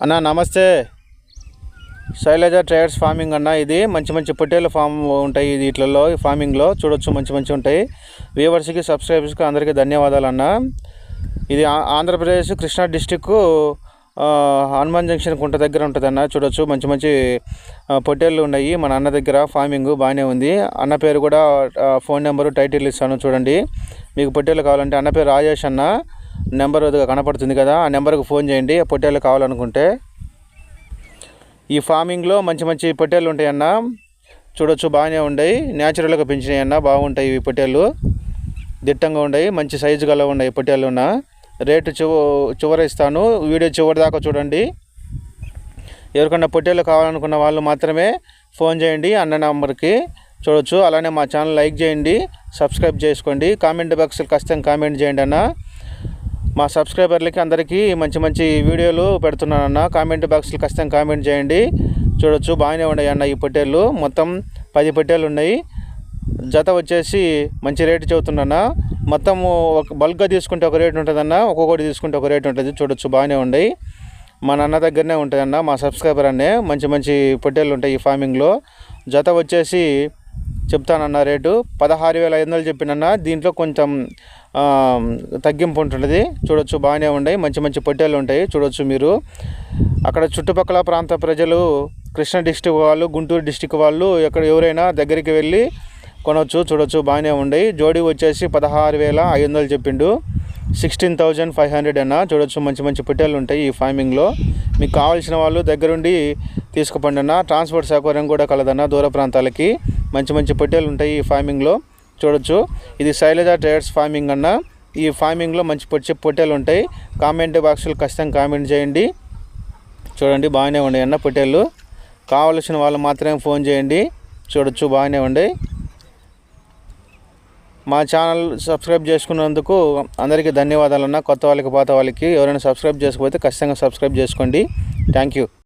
అన్న నమస్తే. Shailaja traders farming అన్న. ఇది మంచి మంచి పొట్టేళ్ళ ఫామ్ ఉంటాయి వీటిలలో. ఈ ఫార్మింగ్లో చూడొచ్చు, మంచి మంచి ఉంటాయి. వ్యూవర్స్కి సబ్స్క్రైబర్స్కి అందరికీ ధన్యవాదాలు అన్న. ఇది ఆంధ్రప్రదేశ్ కృష్ణా డిస్టిక్ హనుమాన్ జంక్షన్ కుంట దగ్గర ఉంటుంది అన్న. చూడొచ్చు మంచి మంచి పొట్టేళ్ళు ఉన్నాయి మన అన్న దగ్గర. ఫార్మింగ్ బాగానే ఉంది. అన్న పేరు కూడా ఫోన్ నెంబరు టైటిల్ ఇస్తాను చూడండి. మీకు పొట్టేళ్ళు కావాలంటే అన్న పేరు రాజేష్ అన్న. నెంబర్ కనపడుతుంది కదా, ఆ నెంబర్కి ఫోన్ చేయండి పొట్టేళ్ళు కావాలనుకుంటే. ఈ ఫార్మింగ్లో మంచి మంచి పొట్టేళ్ళు ఉంటాయి అన్న. చూడొచ్చు బాగానే ఉన్నాయి. న్యాచురల్గా పెంచినాయి అన్న. బాగుంటాయి ఈ పొట్టేళ్ళు, దిట్టంగా ఉన్నాయి, మంచి సైజు గల ఉన్నాయి పొట్టేళ్ళు ఉన్న. రేటు చివర ఇస్తాను, వీడియో చివరి దాకా చూడండి. ఎవరికన్నా పొట్టేళ్ళు కావాలనుకున్న వాళ్ళు మాత్రమే ఫోన్ చేయండి అన్న నెంబర్కి. చూడొచ్చు. అలానే మా ఛానల్ లైక్ చేయండి, సబ్స్క్రైబ్ చేసుకోండి, కామెంట్ బాక్స్లో ఖచ్చితంగా కామెంట్ చేయండి అన్న. మా సబ్స్క్రైబర్లకి అందరికీ మంచి మంచి వీడియోలు పెడుతున్నానన్న. కామెంట్ బాక్స్లో ఖచ్చితంగా కామెంట్ చేయండి. చూడొచ్చు బాగానే ఉన్నాయి అన్న. ఈ పొట్టేళ్ళు మొత్తం 10 పొట్టేళ్ళు ఉన్నాయి. జత వచ్చేసి మంచి రేటు చెబుతున్నా. మొత్తం ఒక బల్క్గా తీసుకుంటే ఒక రేటు ఉంటుందన్న, ఒక్కొక్కటి తీసుకుంటే ఒక రేటు ఉంటుంది. చూడొచ్చు బాగానే ఉన్నాయి. మా నాన్న దగ్గరనే ఉంటుందన్న, మా సబ్స్క్రైబర్ అన్నే. మంచి మంచి పొట్టేళ్ళు ఉంటాయి ఈ ఫార్మింగ్లో. జత వచ్చేసి చెప్తానన్న రేటు 16,500 చెప్పినన్న. దీంట్లో కొంచెం తగ్గింపు ఉంటుంది. చూడొచ్చు బాగానే ఉన్నాయి. మంచి మంచి పొట్టేళ్ళు ఉంటాయి. చూడొచ్చు మీరు. అక్కడ చుట్టుపక్కల ప్రాంత ప్రజలు, కృష్ణా డిస్టిక్ వాళ్ళు, గుంటూరు డిస్టిక్ వాళ్ళు ఎవరైనా దగ్గరికి వెళ్ళి కొనవచ్చు. చూడొచ్చు బాగానే ఉన్నాయి. జోడీ వచ్చేసి 16,500 చెప్పిండు. 16,500 అన్న. చూడొచ్చు మంచి మంచి పొట్టేళ్ళు ఉంటాయి ఈ ఫార్మింగ్లో. మీకు కావాల్సిన వాళ్ళు దగ్గరుండి తీసుకుపోండి అన్న. ట్రాన్స్పోర్ట్ సౌకర్యం కూడా కలదన్న దూర ప్రాంతాలకి. మంచి మంచి పొట్టేళ్ళు ఉంటాయి ఈ ఫార్మింగ్లో. చూడొచ్చు. ఇది శైలజ ట్రేడర్స్ ఫార్మింగ్ అన్న. ఈ ఫార్మింగ్లో మంచి పొట్టేళ్ళు ఉంటాయి. కామెంట్ బాక్స్లో ఖచ్చితంగా కామెంట్ చేయండి. చూడండి బాగానే ఉన్నాయి అన్న పొట్టేళ్ళు. కావలసిన వాళ్ళు మాత్రమే ఫోన్ చేయండి. చూడొచ్చు బాగానే ఉన్నాయి. మా ఛానల్ సబ్స్క్రైబ్ చేసుకున్నందుకు అందరికీ ధన్యవాదాలు అన్న. కొత్త వాళ్ళకి పాత వాళ్ళకి ఎవరైనా సబ్స్క్రైబ్ చేసుకోకపోతే ఖచ్చితంగా సబ్స్క్రైబ్ చేసుకోండి. Thank you.